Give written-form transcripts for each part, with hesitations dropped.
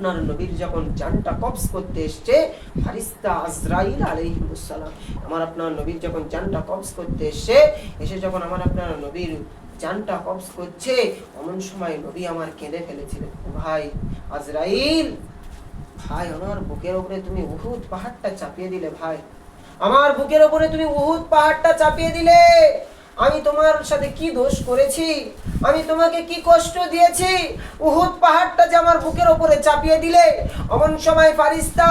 আপনার নবীর যখন জানটা কবজ করতে এসছে ফারিস্তা আজরাইল আলাইহিস সালাম, আমার আপনার নবীর যখন জানটা কবজ করতে এসে যখন আমার আপনার নবীর জানটা কবজ করছে, এমন সময় নবী আমার কেঁদে ফেলেছিলেন, ভাই আজরাইল, ভাই আমার বুকের উপরে তুমি উহুদ পাহাড়টা চাপিয়ে দিলে, ভাই আমার বুকের উপরে তুমি উহুদ পাহাড়টা চাপিয়ে দিলে, আমি তোমার সাথে কি দোষ করেছি, আমি তোমাকে কি কষ্ট দিয়েছি, উহুদ পাহাড়টা যে আমার বুকের উপরে চাপিয়ে দিলে। এমন সময় ফারিস্তা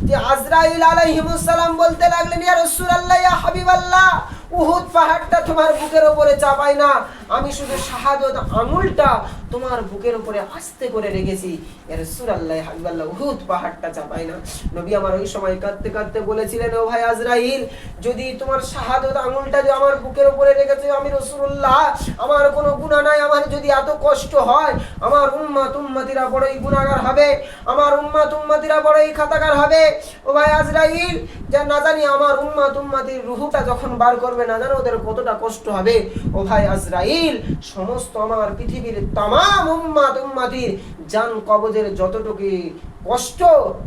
যে আজরাইল আলাইহিস সালাম বলতে লাগলেন, ইয়া রাসূলুল্লাহ, ইয়া হাবিবাল্লাহ, উহুদ পাহাড়টা তোমার বুকের উপরে চাপাই না, আমি শুধু শাহাদাত আঙুলটা তোমার বুকের উপরে আস্তে করে রেখেছি, ইয়া রাসূলুল্লাহ, ইয়া হাবিবাল্লাহ, উহুদ পাহাড়টা চাপাই না। নবী আমার ওই সময় কাঁদতে কাঁদতে বলেছিলেন, ও ভাই আজরাইল, যদি তোমার শাহাদাত আঙুলটা যে আমার বুকের উপরে রেখেছে, আমি রাসূলুল্লাহ, আমার কোনো গুনাহ নাই, আমার যদি এত কষ্ট হয়, আমার উম্মত উম্মতিরা বড়ই গুনাহগার হবে, আমার উম্মত উম্মতিরা বড়ই খাতাকার হবে। ও ভাই আজরাইল, যা না জানি আমার উম্মত উম্মতির রূহটা যখন বার করবে, না জানো ওদের কতটা কষ্ট হবে। ও ভাই আজরাইল, সমস্ত আমার পৃথিবীর তামাম উম্মত উম্মতির জান কবজের যতটুকু কষ্ট,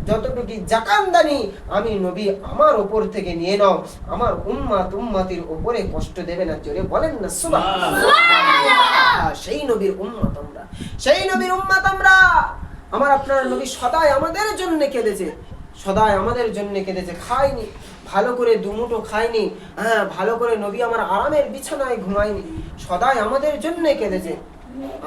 যতটুকু জাকান্দানি আমি নবী আমার উপর থেকে নিয়ে নাও, আমার উম্মত উম্মতির উপরে কষ্ট দেবে না। জোরে বলেন না সুবহানাল্লাহ। সেই নবীর উম্মত আমরা, সেই নবীর উম্মত আমরা। আমার আপনার নবী সদাই আমাদের জন্য কেঁদেছে, সদাই আমাদের জন্য কেঁদেছে, খায়নি ভালো করে, দুমুঠো খায়নি, হ্যাঁ ভালো করে নবী আমার আরামের বিছানায় ঘুমায়নি, সদাই আমাদের জন্য কেঁদেছে,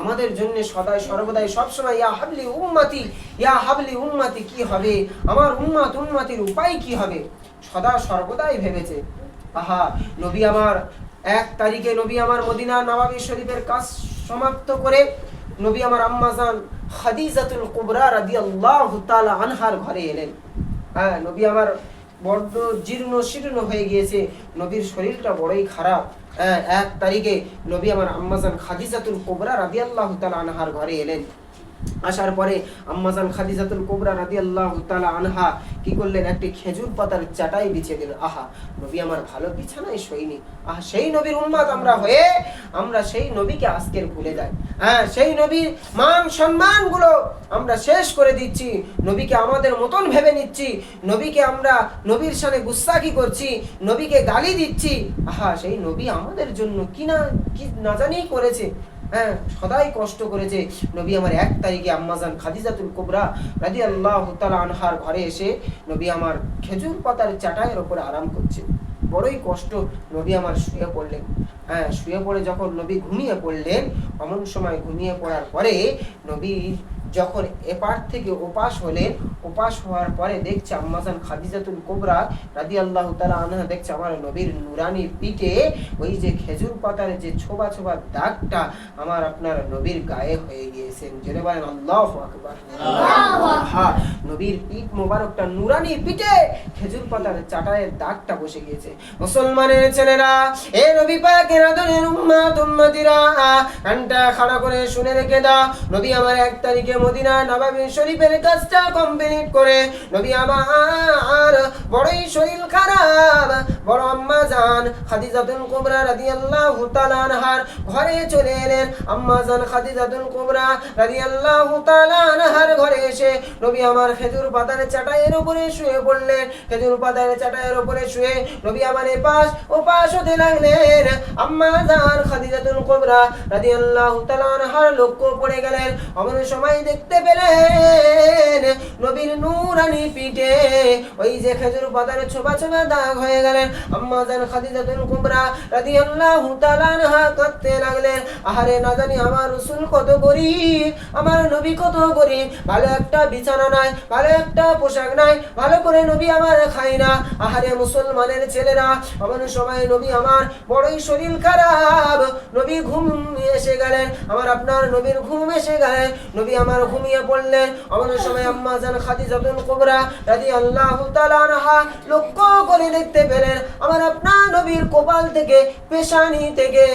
আমাদের জন্য সদাই সর্বদাই সবসময় ইয়া হাবলি উম্মতি, ইয়া হাবলি উম্মতি, কি হবে আমার উম্মত উম্মতির উপায় কি হবে, সদা সর্বদাই ভেবেছে। আহা, নবী আমার 1 তারিখে নবী আমার মদিনা নববী শরীফের কাজ সমাপ্ত করে নবী আমার আম্মাজান খাদিজাতুল কুবরা রাদিয়াল্লাহু তাআলা আনহার ঘরে এলেন। হ্যাঁ, নবী আমার বড্ড জীর্ণ শীর্ণ হয়ে গিয়েছে, নবীর শরীরটা বড়ই খারাপ। 1 তারিখে নবী আমার আম্মাজান খাদিজাতুল কুবরা রাদিয়াল্লাহু তাআলা আনহার ঘরে এলেন। আসার পরে আম্মাজান খাদিজাতুল কুবরা রাদিয়াল্লাহু তাআলা আনহা কি করলেন, একটি খেজুর পাতার চাটাই বিছিয়ে দিলেন। আহা, নবী আমার ভালো বিছানায় শোয়নি। আহা, সেই নবীর উম্মত আমরা হয়ে আমরা সেই নবীকে আজকের ভুলে যাই। হ্যাঁ, সেই নবীর মান সম্মান গুলো আমরা শেষ করে দিচ্ছি, নবীকে আমাদের মতন ভেবে নিচ্ছি, নবীকে আমরা নবীর সামনে গুস্তাখি করছি, নবীকে গালি দিচ্ছি। আহা, সেই নবী আমাদের জন্য কি না জানি করেছে, হ্যাঁ সদাই কষ্ট করেছে। নবী আমার 1 তারিখে আম্মাজান খাদিজাতুল কুবরা রাদিয়াল্লাহু তাআলা আনহার ঘরে এসে নবী আমার খেজুর পাতার চাটাইয়ের উপরে আরাম করছে, বড়ই কষ্ট। নবী আমার শুয়ে পড়লেন। হ্যাঁ, শুয়ে পড়ে যখন নবী ঘুমিয়ে পড়লেন, এমন সময় ঘুমিয়ে পড়ার পরে নবী যখন এপার থেকে ওপাশ হলেন, ওপাশ হওয়ার পরে দেখছে আম্মাজান খাদিজাতুল কুবরা রাদিয়াল্লাহু তাআলা আনহা দেখছে আমার নবীর নুরানি পিঠে ওই যে খেজুর পাতার যে ছোবা ছোবা দাগটা আমার আপনার নবীর গায়ে হয়ে গিয়েছেন। জেনে বলেন আল্লাহু আকবার। হ্যাঁ, নবীর পিঠ মোবারকটা নুরানি পিঠে খেজুর পাতার চাটায়ের দাগটা বসে গিয়েছে। মুসলমানের ছেলেরা, এ নবী পাকের আদরের উম্মত উম্মতিরা, কানটা খাড়া করে শুনে রেখে দাও। নবী আমার 1 তারিখে মদিনা নববী শরীফের কাজটা কমপ্লিট করে নবী আমার বড়ই শরীর খারাপ, বড় আম্মাজান খাদিজাতুল কুবরা রাদিয়াল্লাহু তাআলা আনহার ঘরে চলে এলেন। আম্মাজান খাদিজাতুল কুবরা রাদিয়াল্লাহু তাআলা আনহার ঘরে এসে নবী আমার খেজুর পাতার চাটাইয়ের উপরে শুয়ে পড়লেন। খেজুর পাতার চাটাইয়ের উপরে শুয়ে নবী আমার এপাশ ওপাশ হতে লাগলেন। আম্মাজান খাদিজাতুল কুবরা রাদিয়াল্লাহু তাআলা আনহার লক্ষ্য পড়ে গেলেন। এমন সময় দেখতে পেলেন নবীর নূরানি পিঠে ওই যে খেজুর পাতার ছোবা ছোবা দাগ হয়ে গেলেন। আম্মাজান খাদিজাতুল কুবরা রাদিয়াল্লাহু তাআলা আনহা কাঁদতে লাগলেন, আহারে না জানি আমার রাসূল কত গরীব, আমার নবী কত গরীব, ভালো একটা বিছানা নাই, ভালো একটা পোশাক নাই, ভালো করে নবী আমার খাই না। আহারে মুসলমানের ছেলেরা, এমন সময় নবী আমার বড়ই শরীর খারাপ, নবী ঘুম এসে গেলেন, আমার আপনার নবীর ঘুম এসে গেলেন, নবী আমার ঘুমিয়ে পড়লেন। এমন সময় আম্মাজান খাদিজাতুল কুবরা রাদিয়াল্লাহু তাআলা আনহা লক্ষ্য করে দেখতে পেলেন আমার আপনার নবীর কপাল থেকে, পেশানি থেকে,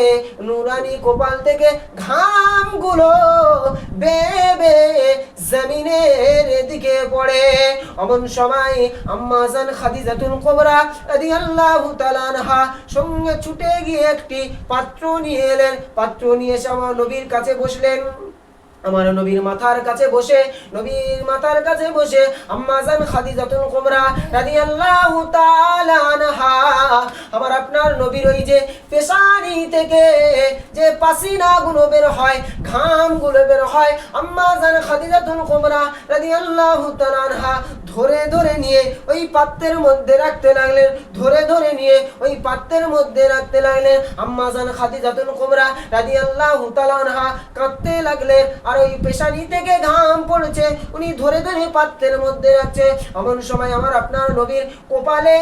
নুরানি কপাল থেকে ঘামগুলো বেবে জমিনের দিকে পড়ে। এমন সময় আম্মাজান খাদিজাতুল কুবরা রাদিয়াল্লাহু তাআলা আনহা সঙ্গে ছুটে গিয়ে একটি পাত্র নিয়ে এলেন। পাত্র নিয়ে এসে আমার নবীর কাছে বসলেন। আমার নবীর মাথার কাছে বসে আম্মা জান খাদিজাতুল কুবরা রাদিয়াল্লাহু তাআলা আনহা আমার আপনার নবীর ওই যে পেশানি থেকে যে পাসিনা গুলো বের হয়, ঘাম গুলো বের হয়, আম্মা জান খাদিজাতুল কুবরা রাদিয়াল্লাহু তাআলা আনহা ধরে নিয়ে ওই পাত্রের মধ্যে রাখতে লাগলেন, আম্মা জান খাদিজাতুল কুবরা রাদিয়াল্লাহু তাআলা আনহা কাঁদতে লাগলেন। আর ওই পেশানি থেকে ঘাম পড়ছে, উনি ধরে পাত্রের মধ্যে রাখছে। এমন সময় আমার আপনার নবীর কপালে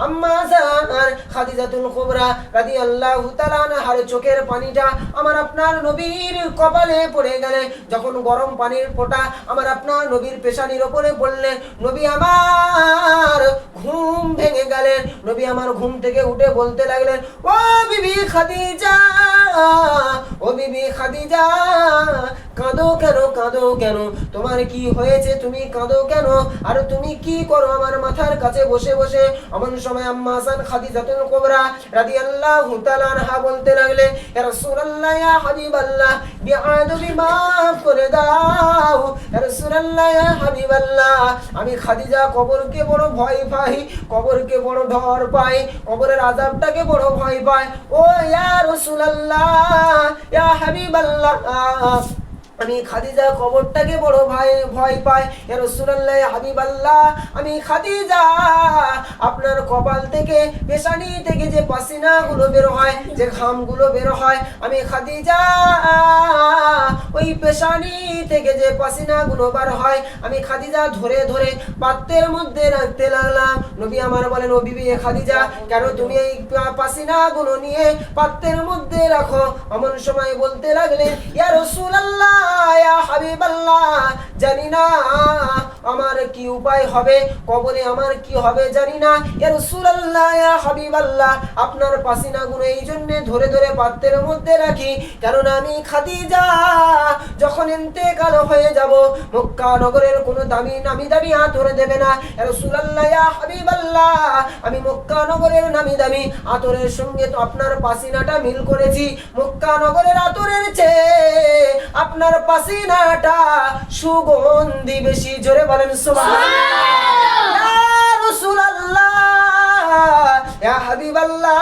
আম্মা জান খাদিজাতুল কুবরা রাদিয়াল্লাহু তাআলা আনহার চোখের পানিটা আমার আপনার নবীর কপালে পড়ে গেলে, যখন গরম পানির ফোঁটা আমার আপনার নবীর পেশানির উপরে পড়লেন, নবী আমার ঘুম ভেঙে গেলেন। নবী আমার ঘুম থেকে উঠে বলতে লাগলেন, ও বিবি খাদিজা, কাঁদো কেন, তোমার কি হয়েছে, তুমি কাঁদো কেন, আর তুমি কি করো আমার মাথার কাছে বসে? এমন সময় আম্মা জান খাদিজাতুল কুবরা রাদিয়াল্লাহু তাআলা আনহা বলতে লাগলেন, ইয়া রাসূলুল্লাহ, ইয়া হাবিবাল্লাহ, বিআদবি মাফ করে দাও, ইয়া রাসূলুল্লাহ, ইয়া হাবিবাল্লাহ, আমি খাদিজা কবরকে বড় ভয় পাই, কবরকে বড় ডর পাই, কবরের আযাবটাকে বড় ভয় পাই। ও ইয়া রাসূলুল্লাহ, ইয়া হাবিবাল্লাহ, আমি খাদিজা কবরটাকে বড় ভয় পাই। ইয়া রাসূলুল্লাহ, ইয়া হাবিবাল্লাহ, আমি খাদিজা আপনার কপাল থেকে পেশানি থেকে যে পাসিনা গুলো বের হয়, যে ঘাম গুলো বের হয়, আমি খাদিজা ওই পেশানি থেকে যে পাসিনা গুলো বার হয়, আমি খাদিজা ধরে পাত্রের মধ্যে রাখতে লাগলাম। নবী আমার বলেন, ও বিবি খাদিজা, কেন তুমি এই পাসিনা গুলো নিয়ে পাত্রের মধ্যে রাখো? এমন সময় বলতে লাগলেন, ইয়া রাসূলুল্লাহ, ইয়া হাবিবাল্লাহ, জানি না আমার কি উপায় হবে, কবরে আমার কি হবে জানি না। ইয়া রাসূলুল্লাহ, ইয়া হাবিবাল্লাহ, আপনার পাসিনা গুলো এই জন্য ধরে পাত্রের মধ্যে রাখি, কারণ আমি খাদিজা যখন ইন্তেকাল হয়ে যাব, মক্কা নগরের কোনো নামি দামি আতর দেবে না। ইয়া রাসূলুল্লাহ, ইয়া হাবিবাল্লাহ, আমি মক্কা নগরের নামি দামি আতরের সঙ্গে তো আপনার পাসিনাটা মিল করেছি, মক্কা নগরের আতরের চেয়ে আপনার পাসিনাটা সুগন্ধি বেশি। জোরে বলেন সুবহানাল্লাহ। ইয়া রাসূলুল্লাহ, ইয়া হাবিবাল্লাহ,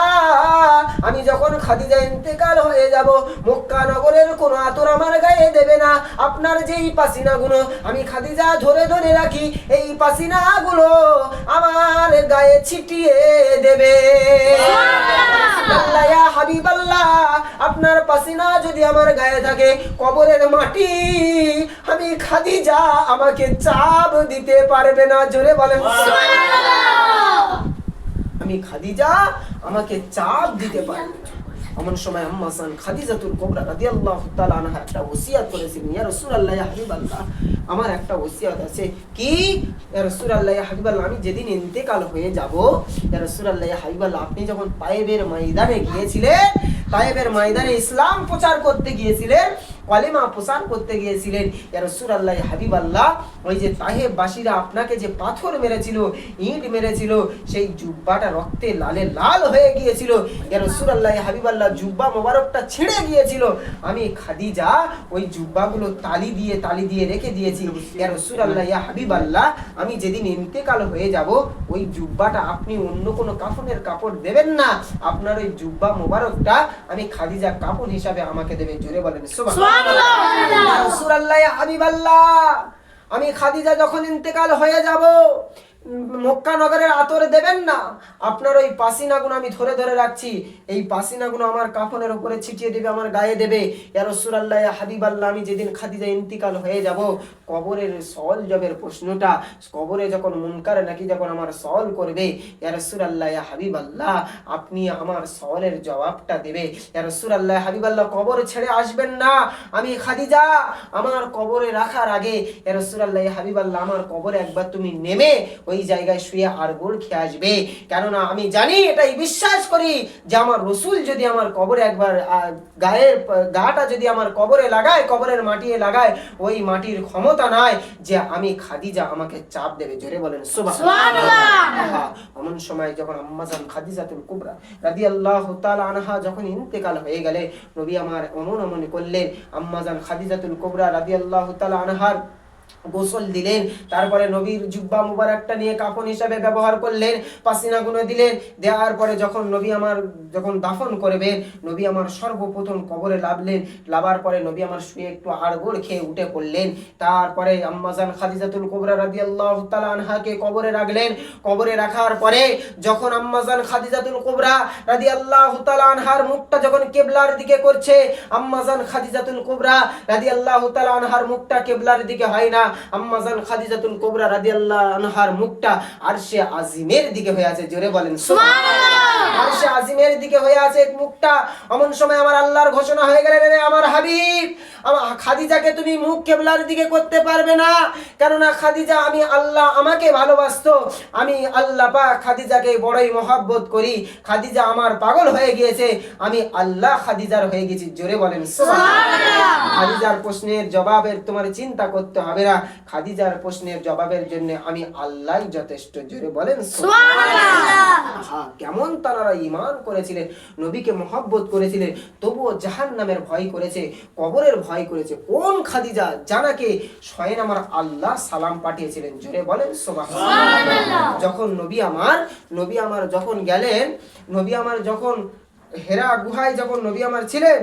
আমি যখন খাদিজা ইন্তেকাল হয়ে যাব, মক্কা নগরের কোনো আতর আমার গায়ে দেবে না, আপনার যেই পাসিনা গুলো আমি খাদিজা ধরে রাখি, এই পাসিনা গুলো আমার গায়ে ছিটিয়ে দেবে। সুবহানাল্লাহ। ইয়া হাবিবাল্লাহ, আপনার পাসিনা যদি আমার গায়ে থাকে, কবরের মাটি আমি খাদিজা আমাকে চাপ দিতে পারবে না। জোরে বলেন সুবহানাল্লাহ। আমি খাদিজা আমাকে চাপ দিতে পারবে না। এমন সময় আম্মা জান খাদিজাতুল কুবরা রাদিয়াল্লাহু তাআলা আনহা একটা ওসিয়ত করেছিলেন, ইয়া রাসূলুল্লাহ, ইয়া হাবিবাল্লাহ, আমার একটা ওসিয়ত আছে। কি? ইয়া রাসূলুল্লাহ, ইয়া হাবিবাল্লাহ, আমি যেদিন ইন্তেকাল হয়ে যাব, ইয়া রাসূলুল্লাহ, ইয়া হাবিবাল্লাহ, আপনি যখন তায়েবের ময়দানে গিয়েছিলেন, তায়েবের ময়দানে ইসলাম প্রচার করতে গিয়েছিলেন, কালেমা প্রচার করতে গিয়েছিলেন, ইয়া রাসূলুল্লাহ, ইয়া হাবিবাল্লাহ, ওই যে তায়েববাসীরা আপনাকে যে পাথর মেরেছিল, ইট মেরেছিল, সেই জুব্বাটা রক্তে লাল হয়ে গিয়েছিল, ইয়া রাসূলুল্লাহ, ইয়া হাবিবাল্লাহ, জুব্বা মোবারকটা ছিঁড়ে গিয়েছিল, আমি খাদিজা ওই জুব্বাগুলো তালি দিয়ে রেখে দিয়েছি। ইয়া রাসূলুল্লাহ, ইয়া হাবিবাল্লাহ, আমি যেদিন ইন্তেকাল হয়ে যাব, ওই জুব্বাটা আপনি অন্য কোনো কাফনের কাপড় দেবেন না, আপনার ওই জুব্বা মোবারকটা আমি খাদিজা কাপড় হিসাবে আমাকে দেবেন। জোরে বলেন সুবহানাল্লাহ। ইয়া রাসূলুল্লাহ, ইয়া হাবিবাল্লাহ, আমি খাদিজা যখন ইন্তেকাল হয়ে যাব, মক্কা নগরের আতর দেবেন না, আপনার ওই পাসিনাগুলো আমি ধরে রাখছি, এই পাসিনাগুলো আমার কাফনের উপরে ছিটিয়ে দেবে, আমার গায়ে দেবে। ইয়া রাসূলুল্লাহ, ইয়া হাবিবাল্লাহ, আমি যেদিন খাদিজা ইন্তিকাল হয়ে যাব, কবরের সওয়াল জবের প্রশ্নটা, কবরে যখন মুনকার নাকি যখন আমার সওয়াল করবে, ইয়া রাসূলুল্লাহ, ইয়া হাবিবাল্লাহ, আপনি আমার সওয়ালের জবাবটা দেবে। ইয়া রাসূলুল্লাহ, ইয়া হাবিবাল্লাহ, কবর ছেড়ে আসবেন না, আমি খাদিজা আমার কবরে রাখার আগে, ইয়া রাসূলুল্লাহ, ইয়া হাবিবাল্লাহ, আমার কবরে একবার তুমি নেমে ওই ওই জায়গায় শুয়ে আড়গোড় খেয়ে আসবে। কেননা আমি জানি, এটাই বিশ্বাস করি যে আমার রসুল যদি আমার কবরে একবার গাটা যদি আমার কবরে লাগায়, কবরের মাটিতে লাগায়, ওই মাটির ক্ষমতা নাই যে আমি খাদিজা আমাকে চাপ দেবে। জোরে বলেন সুবহানাল্লাহ। এমন সময় যখন আম্মাজান খাদিজাতুল কুবরা রাদিয়াল্লাহু তাআলা আনহা যখন ইন্তেকাল হয়ে গেলে, নবী আমার অমন করলেন। আম্মাজান খাদিজাতুল কুবরা রাদিয়াল্লাহু তাআলা আনহার গোসল দিলেন, তারপরে নবীর জুব্বা মুবারকটা নিয়ে কাফন হিসাবে ব্যবহার করলেন, পাসিনা গুনে দিলেন। দেওয়ার পরে যখন নবী আমার যখন দাফন করবেন, নবী আমার সর্বপ্রথম কবরে লাভলেন। লাভার পরে নবী আমার শুয়ে একটু আড়গোড় খেয়ে উঠে পড়লেন। তারপরে আম্মাজান খাদিজাতুল কুবরা রাদিয়াল্লাহু তাআলা আনহাকে কবরে রাখলেন। কবরে রাখার পরে যখন আম্মাজান খাদিজাতুল কুবরা রাদিয়াল্লাহু তাআলা আনহার মুখটা যখন কিবলার দিকে করছে, আম্মাজান খাদিজাতুল কুবরা রাদিয়াল্লাহু তাআলা আনহার মুখটা কিবলার দিকে হয় না, আম্মাজান খাদিজাতুল কুবরা রাদিয়াল্লাহু আনহার মুখটা আরশে আজিমের দিকে হয়ে আছে। জোরে বলেন সুবহানাল্লাহ। আরশে আজিমের দিকে হয়ে আছে মুখটা। এমন সময় আমার আল্লাহর ঘোষণা হয়ে গেল, রে আমার হাবিব, আমার খাদিজাকে তুমি মুখ কিবলার দিকে করতে পারবে না, কেননা খাদিজা আমি আল্লাহ আমাকে ভালোবাসতো, আমি আল্লাহ পাক খাদিজাকে বড়ই মহব্বত করি। খাদিজা আমার পাগল হয়ে গিয়েছে, আমি আল্লাহ খাদিজার হয়ে গেছি। জোরে বলেন সুবহানাল্লাহ। খাদিজার প্রশ্নের জবাবের তোমার চিন্তা করতে হবে না, খাদিজার প্রশ্নের জবাবের জন্য আমি আল্লাহই যথেষ্ট। জোরে বলেন সুবহানাল্লাহ। কেমন তারা ঈমান করেছিলেন, নবীকে মহব্বত করেছিলেন, তবুও জাহান্নামের ভয় করেছে, কবরের ভয় করেছে। কোন খাদিজা? জানাকে স্বয়ং আমার আল্লাহ সালাম পাঠিয়েছিলেন। জোরে বলেন সুবহানাল্লাহ। যখন নবী আমার যখন গেলেন, নবী আমার যখন হেরা গুহায় যখন নবী আমার ছিলেন,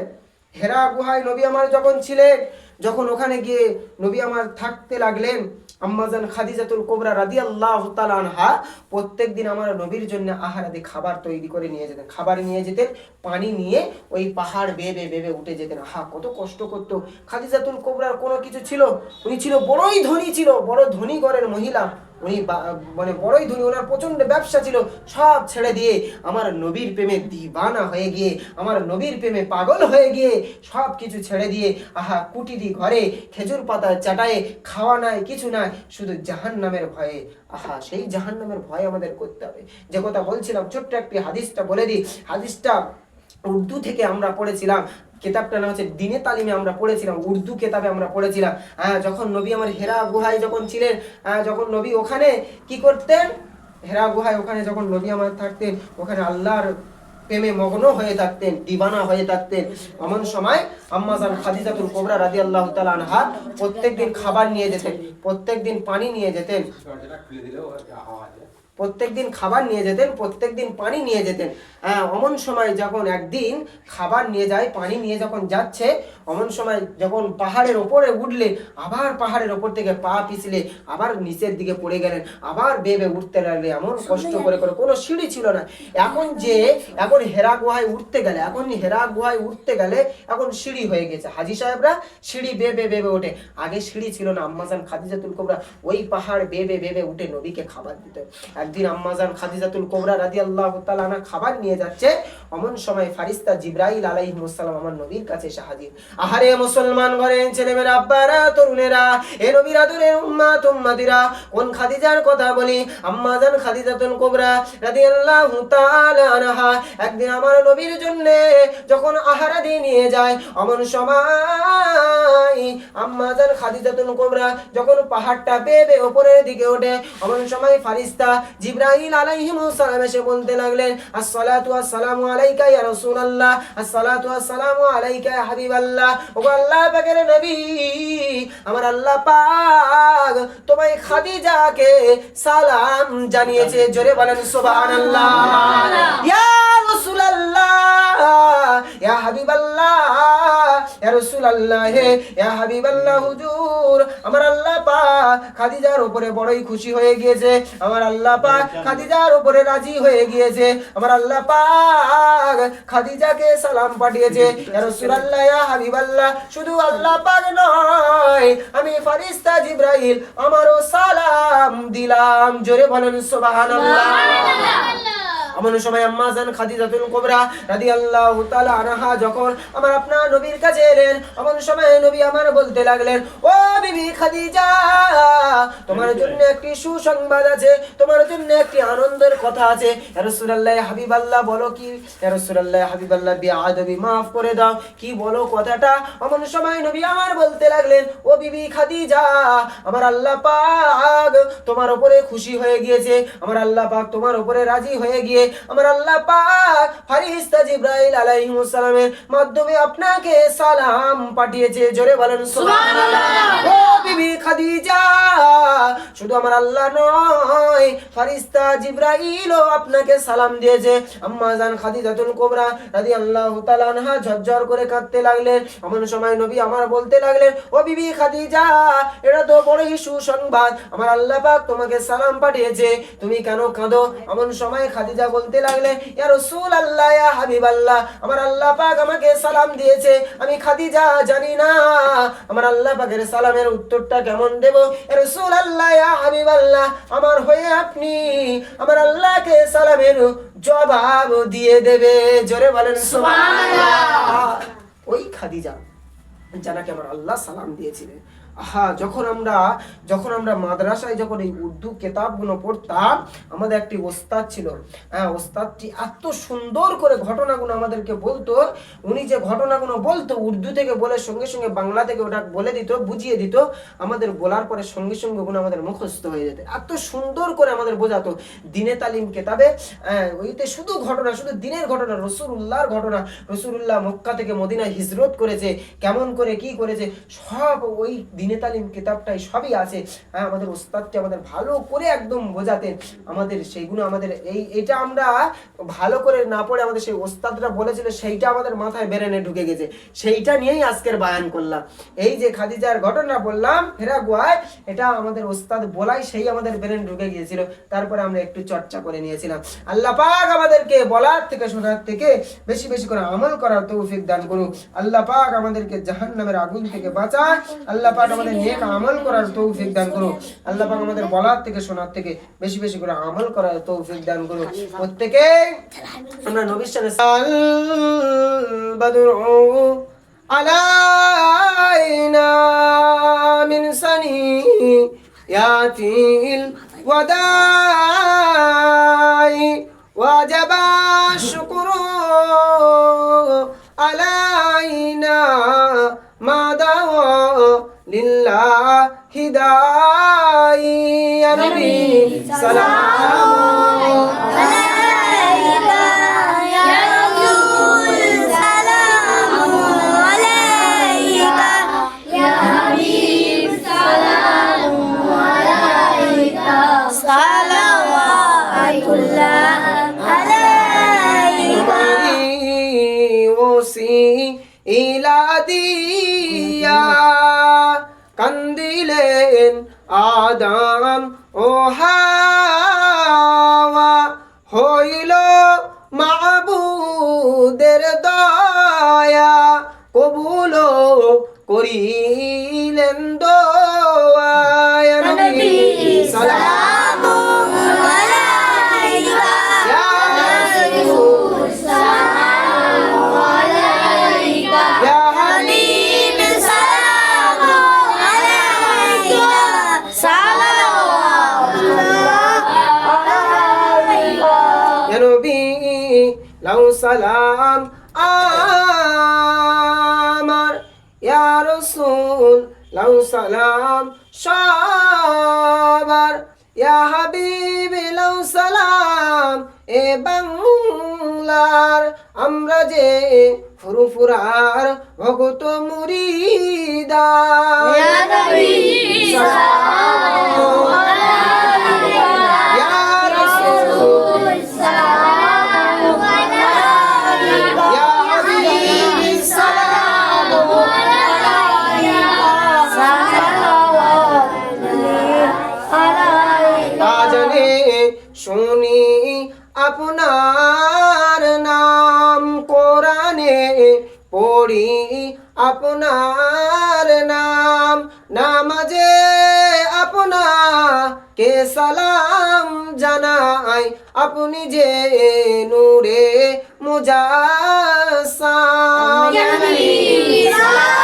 হেরা গুহায় নবী আমার যখন ছিলেন, যখন ওখানে গিয়ে নবী আমার থাকতে লাগলেন, আম্মাজান খাদিজাতুল কুবরা রাদিয়াল্লাহু তাআলা আনহা প্রত্যেকদিন আমার নবীর জন্য আহারাদি খাবার তৈরি করে নিয়ে যেতেন, খাবার নিয়ে যেতেন, পানি নিয়ে ওই পাহাড় বেয়ে উঠে যেতেন। কত কষ্ট করতো। খাদিজাতুল কুবরার কোনো কিছু ছিল, উনি ছিল বড়ই ধনী, ছিল বড় ধনী ঘরের মহিলা, উনি মানে বড়ই ধনী, ওনার প্রচন্ড ব্যবসা ছিল। সব ছেড়ে দিয়ে আমার নবীর প্রেমে দিবানা হয়ে গিয়ে, আমার নবীর প্রেমে পাগল হয়ে গিয়ে সব কিছু ছেড়ে দিয়ে কুটিরি ঘরে খেজুর পাতা চাটায়ে, খাওয়া নাই, কিছু নাই, শুধু জাহান্নামের ভয়ে। সেই জাহান্নামের ভয় আমাদের করতে হবে। যে কথা বলছিলাম, ছোট্ট একটি হাদিসটা বলে দিই। হাদিসটা উর্দু থেকে আমরা পড়েছিলাম, কিতাবটা নাম হচ্ছে দিনে তালিমে, আমরা পড়েছিলাম, উর্দু কিতাবে আমরা পড়েছিলাম। যখন নবী আমার হেরা গুহায় যখন ছিলেন, যখন নবী ওখানে কি করতেন, হেরা গুহায় ওখানে যখন নবী আমার থাকতেন, ওখানে আল্লাহর প্রেমে মগ্ন হয়ে থাকতেন, দিবানা হয়ে থাকতেন। এমন সময় আম্মাজান খাদিজাতুল কুবরা রাদিয়াল্লাহু তাআলা আনহা প্রত্যেকদিন খাবার নিয়ে যেতেন, প্রত্যেকদিন পানি নিয়ে যেতেন, প্রত্যেকদিন খাবার নিয়ে যেতেন, প্রত্যেকদিন পানি নিয়ে যেতেন। অমন সময় যখন একদিন খাবার নিয়ে যায়, পানি নিয়ে যখন যাচ্ছে, অমন সময় যখন পাহাড়ের ওপরে উঠলে, আবার পাহাড়ের ওপর থেকে পা পিছলে আবার নিচের দিকে পড়ে গেলেন, আবার বেবে উঠতে লাগলে, এমন কষ্ট করে কোনো সিঁড়ি ছিল না। এখন হেরা গুহায় উঠতে গেলে এখন সিঁড়ি হয়ে গেছে। হাজী সাহেবরা সিঁড়ি বেবে ওঠে, আগে সিঁড়ি ছিল না। আম্মাজান খাদিজাতুল কুবরা ওই পাহাড় বেবে উঠে নবীকে খাবার দিত। একদিন আম্মাজান খাদিজাতুল কুবরা রাদিয়াল্লাহু তাআলা আনহা খাবার নিয়ে যাচ্ছে, অমন সময় ফারিস্তা জিবরাইল আলাইহিস সালাম আমার নবীর কাছে এসে হাজির। আহারে মুসলমান ঘরের ছেলেমেয়েরা, আব্বারা, তরুণেরা, এ নবীর আদরের উম্মাতিরা, কোন খাদিজার কথা বলি? আম্মাজান খাদিজাতুল কুবরা রাদিয়াল্লাহু তাআলা আনহা একদিন আমার নবীর জন্য যখন আহারাদি নিয়ে যায়, অমন সময় আম্মাজান খাদিজাতুল কুবরা যখন পাহাড়টা বেয়ে উপরের দিকে ওঠে, অমন সময় ফারিস্তা জিবরাইল আলাইহিস সালাম এসে বলতে লাগলেন, আসসালাতু ওয়াসসালামু আলাইকা ইয়া রাসূলুল্লাহ, আসসালাতু ওয়াসসালামু আলাইকা ইয়া হাবিবাল্লাহ। ওগো আল্লাহ পাকের নবী, আমার আল্লাহ পাক তোমায় খাদিজাকে সালাম জানিয়েছে। জোরে বলেন সুবহানাল্লাহ। ইয়া রাসূলুল্লাহ, ইয়া হাবিবাল্লাহ, ইয়া রাসূলুল্লাহ, ইয়া হাবিবাল্লাহ, হুজুর আমার আল্লাহ পাক খাদিজার উপরে বড়ই খুশি হয়ে গিয়েছে, আমার আল্লাহ পাক খাদিজার উপরে রাজি হয়ে গিয়েছে, আমার আল্লাহ পাক খাদিজাকে সালাম পাঠিয়েছে। ইয়া রাসূলুল্লাহ, ইয়া হাবিবাল্লাহ, শুধু আল্লাহ পাক নয়, আমি ফারিস্তা জিবরাইল আমারও সালাম দিলাম। জোরে বলেন সুবহানাল্লাহ। এমন সময় আম্মাজান খাদিজাতুল কুবরা রাদিয়াল্লাহু তাআলা আনহা যখন আমার আপনার নবীর কাছে এলেন, এমন সময় নবী আমার বলতে লাগলেন, ও বিবি খাদিজা, তোমার জন্য একটি সুসংবাদ আছে, তোমার জন্য একটি আনন্দের কথা আছে। ইয়া রাসূলুল্লাহ হাবিবাল্লাহ বলো কি? ইয়া রাসূলুল্লাহ হাবিবাল্লাহ বিআদবি মাফ করে দাও, কি বলো কথাটা? এমন সময় নবী আমার বলতে লাগলেন, ও বিবি খাদিজা, আমার আল্লাহ পাক তোমার উপরে খুশি হয়ে গিয়েছে, আমার আল্লাহ পাক তোমার উপরে রাজি হয়ে গিয়ে আমার আল্লাহ পাক ফেরেশতা জিবরাইল আলাইহিস সালামের মাধ্যমে আপনাকে সালাম পাঠিয়েছে। জোরে বলেন সুবহানাল্লাহ। ও বিবি খাদিজা, শুধু আমার আল্লাহ নয়, ফেরেশতা জিবরাইলও আপনাকে সালাম দিয়েছে। আম্মা জান খাদিজাতুল কুবরা রাদিয়াল্লাহু তাআলা আনহা ঝরঝর করে কাঁদতে লাগলেন। এমন সময় নবী আমার বলতে লাগলেন, ও বিবি খাদিজা, এটা তো বড়ই সুসংবাদ, আমার আল্লাহ পাক তোমাকে সালাম পাঠিয়েছে, তুমি কেন কাঁদো? এমন সময় খাদিজা বলতে লাগলেন, ইয়া রাসূলুল্লাহ ইয়া হাবিবাল্লাহ, আমার আল্লাহ পাক আমাকে সালাম দিয়েছে, আমি খাদিজা জানি না আমার আল্লাহ পাকের সালামের উত্তরটা কেমন দেব। ইয়া রাসূলুল্লাহ ইয়া হাবিবাল্লাহ, আমার হয়ে আপনি আমার আল্লাহকে সালামের জবাব দিয়ে দেবে। জোরে বলেন সুবহানাল্লাহ। ওই খাদিজা যাকে আমার আল্লাহ সালাম দিয়েছিলেন। যখন আমরা মাদ্রাসায় যখন এই উর্দু কিতাবগুলো পড়তাম, আমাদের একটি ওস্তাদ ছিল। ওস্তাদটি এত সুন্দর করে ঘটনাগুলো আমাদেরকে বলতো। উনি যে ঘটনাগুলো বলতো উর্দু থেকে বলে সঙ্গে সঙ্গে বাংলা থেকে ওটা বলে দিত, বুঝিয়ে দিত। আমাদের বলার পরে সঙ্গে সঙ্গে ওগুলো আমাদের মুখস্থ হয়ে যেত। এত সুন্দর করে আমাদের বোঝাতো। দিনে তালিম কিতাবে ওইতে শুধু ঘটনা, শুধু দিনের ঘটনা, রাসূলুল্লাহর ঘটনা, রাসূলুল্লাহ মক্কা থেকে মদিনায় হিজরত করেছে, কেমন করে কি করেছে, সব ওই দিনে তালিম কিতাবটাই সবই আছে। আমাদের ওস্তাদটি আমাদের ভালো করে একদম বোঝাতেন। আমাদের সেইগুলো আমাদের এইটা আমরা ভালো করে না পড়ে আমাদের সেই ওস্তাদরা বলেছিল সেইটা আমাদের মাথায় বেরেনে ঢুকে গেছে, সেইটা নিয়েই আজকের বায়ান করলাম। এই যে খাদিজার ঘটনা বললাম হেরা গোয়ায়, এটা আমাদের ওস্তাদ বলাই সেই আমাদের বেরেনে ঢুকে গিয়েছিল। তারপরে আমরা একটু চর্চা করে নিয়েছিলাম। আল্লাহ পাক আমাদেরকে বলার থেকে শোনার থেকে বেশি বেশি করে আমল করার তৌফিক দান করুন। আল্লাহ পাক আমাদেরকে জাহান্নামের আগুন থেকে বাঁচান। আল্লাহ পাক আমাদের নেক আমল করার তৌফিক দান করুন। আল্লাহ পাক আমাদের বলার থেকে শোনার থেকে বেশি বেশি করে আমল করার তৌফিক দান করুন। প্রত্যেকে আমরা নবীর সাথে বাদরু আলাইনা মিন সানিয়াতিল ওয়াদাই ওয়াজাবা শুকরু আলাইনা মাদা লিল্লাহি দাই। ইয়া নবী সালাম আলাইকা, ইয়া রাসূল সালাম আলাইকা, ইয়া হাবিব সালাম আলাইকা, সালাওয়াতুল্লাহ আলাইকা। ওসি ইলাদিয়া কান্দিলেন আদম ও হাওয়া, হইল মাবুদের দয়া, কবুল করিলেন দোয়া। ইয়া নবী সালাম আলাইকা, ইয়া রাসূল সালাম আলাইকা, ইয়া হাবিব সালাম আলাইকা, সালাওয়াতুল্লাহ আলাইকা। ইয়া নবী লাউ সালাম আমার, ইয়া রাসূল লাউ সালাম সবার, ইয়া হাবিব লাউ সালাম এ বাংলার। আমরা যে ফুরফুরার ভগত মুরিদার, ইয়া নবী সালাম আলাইকা, ইয়া রাসূল সালাম আলাইকা, ইয়া হাবিব সালাম আলাইকা, সালাওয়াতুল্লাহ আলাইকা। আজানে শুনি আপনার নাম, কোরআনে পড়ি আপনার নাম, নামাজে আপনাকে সালাম জানাই, আপনি যে নূরে মুজাসসাম। ইয়া নবী সালাম